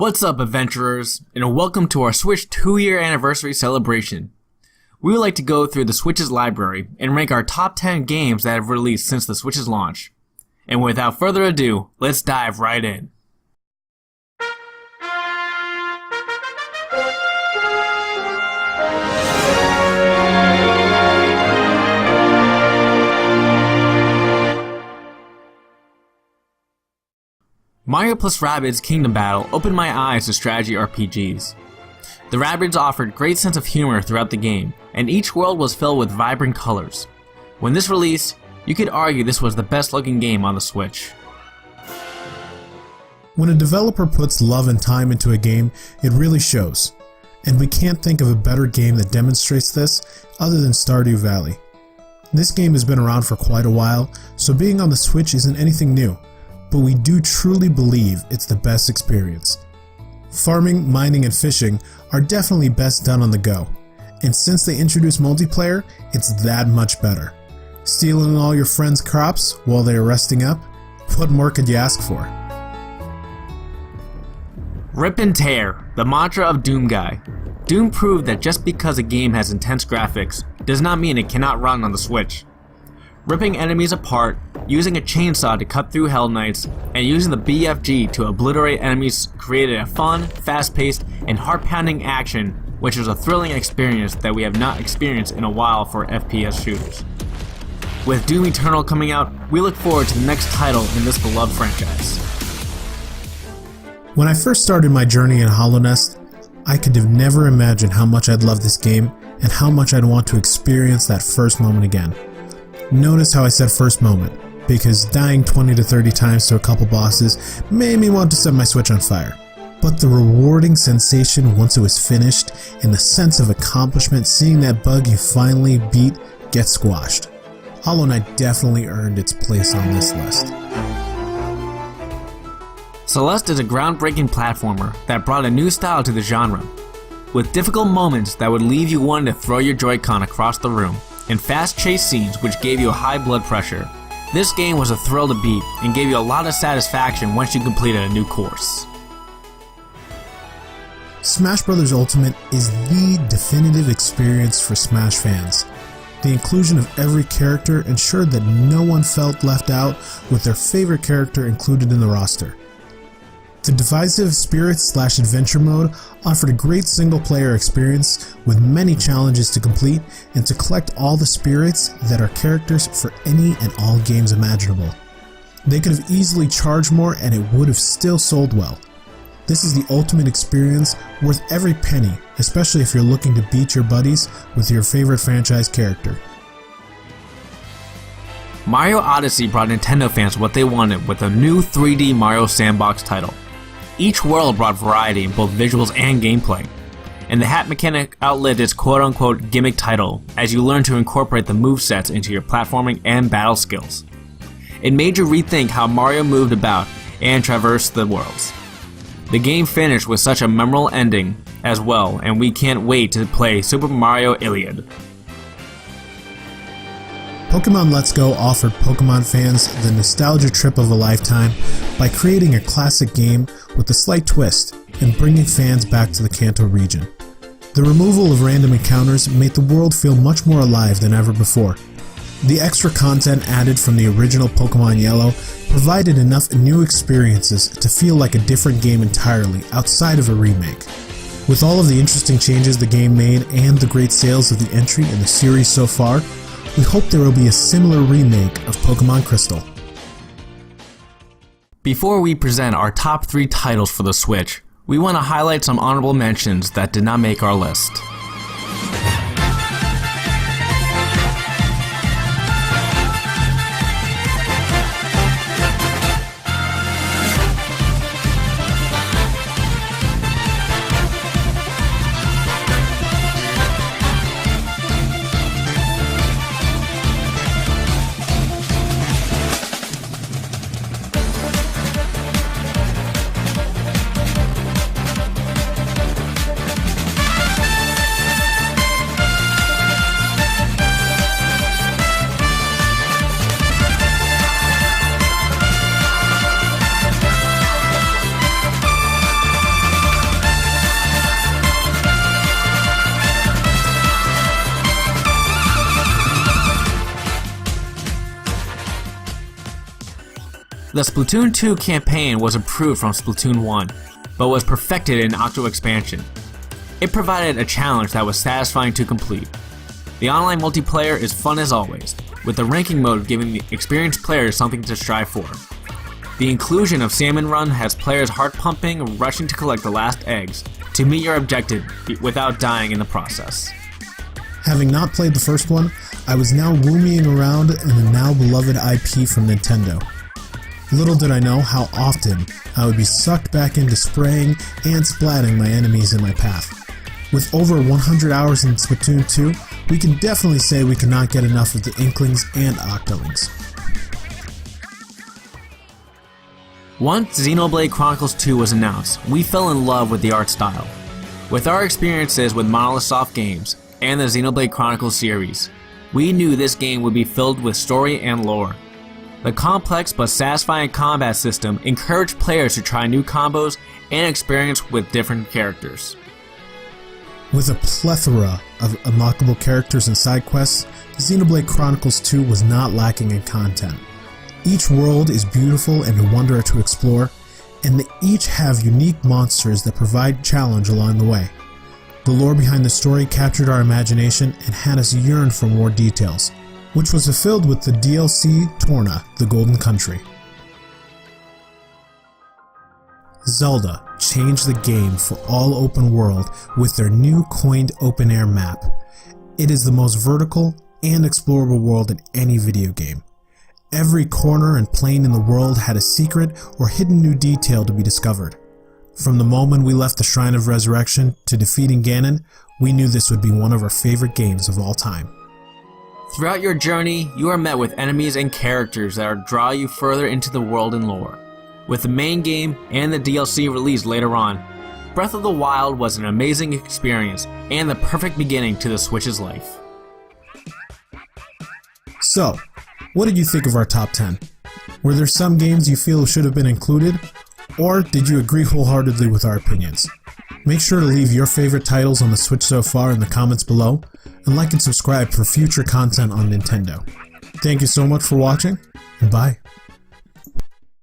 What's up, adventurers, and welcome to our Switch 2-year anniversary celebration. We would like to go through the Switch's library and rank our top 10 games that have released since the Switch's launch. And without further ado, let's dive right in. Mario plus Rabbids Kingdom Battle opened my eyes to strategy RPGs. The Rabbids offered great sense of humor throughout the game, and each world was filled with vibrant colors. When this released, you could argue this was the best looking game on the Switch. When a developer puts love and time into a game, it really shows. And we can't think of a better game that demonstrates this other than Stardew Valley. This game has been around for quite a while, so being on the Switch isn't anything new. But we do truly believe it's the best experience. Farming, mining, and fishing are definitely best done on the go, and since they introduced multiplayer, it's that much better. Stealing all your friends' crops while they are resting up? What more could you ask for? Rip and tear, the mantra of Doom Guy. Doom proved that just because a game has intense graphics does not mean it cannot run on the Switch. Ripping enemies apart, using a chainsaw to cut through Hell Knights, and using the BFG to obliterate enemies created a fun, fast-paced, and heart-pounding action, which was a thrilling experience that we have not experienced in a while for FPS shooters. With Doom Eternal coming out, we look forward to the next title in this beloved franchise. When I first started my journey in Hollow Nest, I could have never imagined how much I'd love this game and how much I'd want to experience that first moment again. Notice how I said first moment, because dying 20 to 30 times to a couple bosses made me want to set my Switch on fire. But the rewarding sensation once it was finished, and the sense of accomplishment seeing that bug you finally beat get squashed. Hollow Knight definitely earned its place on this list. Celeste is a groundbreaking platformer that brought a new style to the genre. With difficult moments that would leave you wanting to throw your Joy-Con across the room, and fast chase scenes which gave you a high blood pressure, this game was a thrill to beat and gave you a lot of satisfaction once you completed a new course. Smash Bros. Ultimate is the definitive experience for Smash fans. The inclusion of every character ensured that no one felt left out with their favorite character included in the roster. The divisive Spirit/Adventure mode offered a great single-player experience with many challenges to complete and to collect all the spirits that are characters for any and all games imaginable. They could have easily charged more and it would have still sold well. This is the ultimate experience worth every penny, especially if you're looking to beat your buddies with your favorite franchise character. Mario Odyssey brought Nintendo fans what they wanted with a new 3D Mario sandbox title. Each world brought variety in both visuals and gameplay, and the hat mechanic outlived its quote-unquote gimmick title as you learn to incorporate the movesets into your platforming and battle skills. It made you rethink how Mario moved about and traversed the worlds. The game finished with such a memorable ending as well, and we can't wait to play Super Mario Iliad. Pokemon Let's Go offered Pokemon fans the nostalgia trip of a lifetime by creating a classic game with a slight twist and bringing fans back to the Kanto region. The removal of random encounters made the world feel much more alive than ever before. The extra content added from the original Pokemon Yellow provided enough new experiences to feel like a different game entirely outside of a remake. With all of the interesting changes the game made and the great sales of the entry in the series so far, we hope there will be a similar remake of Pokemon Crystal. Before we present our top 3 titles for the Switch, we want to highlight some honorable mentions that did not make our list. The Splatoon 2 campaign was improved from Splatoon 1, but was perfected in Octo Expansion. It provided a challenge that was satisfying to complete. The online multiplayer is fun as always, with the ranking mode giving the experienced players something to strive for. The inclusion of Salmon Run has players heart pumping and rushing to collect the last eggs to meet your objective without dying in the process. Having not played the first one, I was now rooming around in the now beloved IP from Nintendo. Little did I know how often I would be sucked back into spraying and splatting my enemies in my path. With over 100 hours in Splatoon 2, we can definitely say we cannot get enough of the Inklings and Octolings. Once Xenoblade Chronicles 2 was announced, we fell in love with the art style. With our experiences with Monolith Soft Games and the Xenoblade Chronicles series, we knew this game would be filled with story and lore. The complex but satisfying combat system encouraged players to try new combos and experience with different characters. With a plethora of unlockable characters and side quests, Xenoblade Chronicles 2 was not lacking in content. Each world is beautiful and a wonder to explore, and they each have unique monsters that provide challenge along the way. The lore behind the story captured our imagination and had us yearn for more details, which was fulfilled with the DLC Torna, the Golden Country. Zelda changed the game for all open world with their new coined open air map. It is the most vertical and explorable world in any video game. Every corner and plane in the world had a secret or hidden new detail to be discovered. From the moment we left the Shrine of Resurrection to defeating Ganon, we knew this would be one of our favorite games of all time. Throughout your journey, you are met with enemies and characters that draw you further into the world and lore. With the main game and the DLC released later on, Breath of the Wild was an amazing experience and the perfect beginning to the Switch's life. So, what did you think of our top 10? Were there some games you feel should have been included? Or did you agree wholeheartedly with our opinions? Make sure to leave your favorite titles on the Switch so far in the comments below, and like and subscribe for future content on Nintendo. Thank you so much for watching, and bye.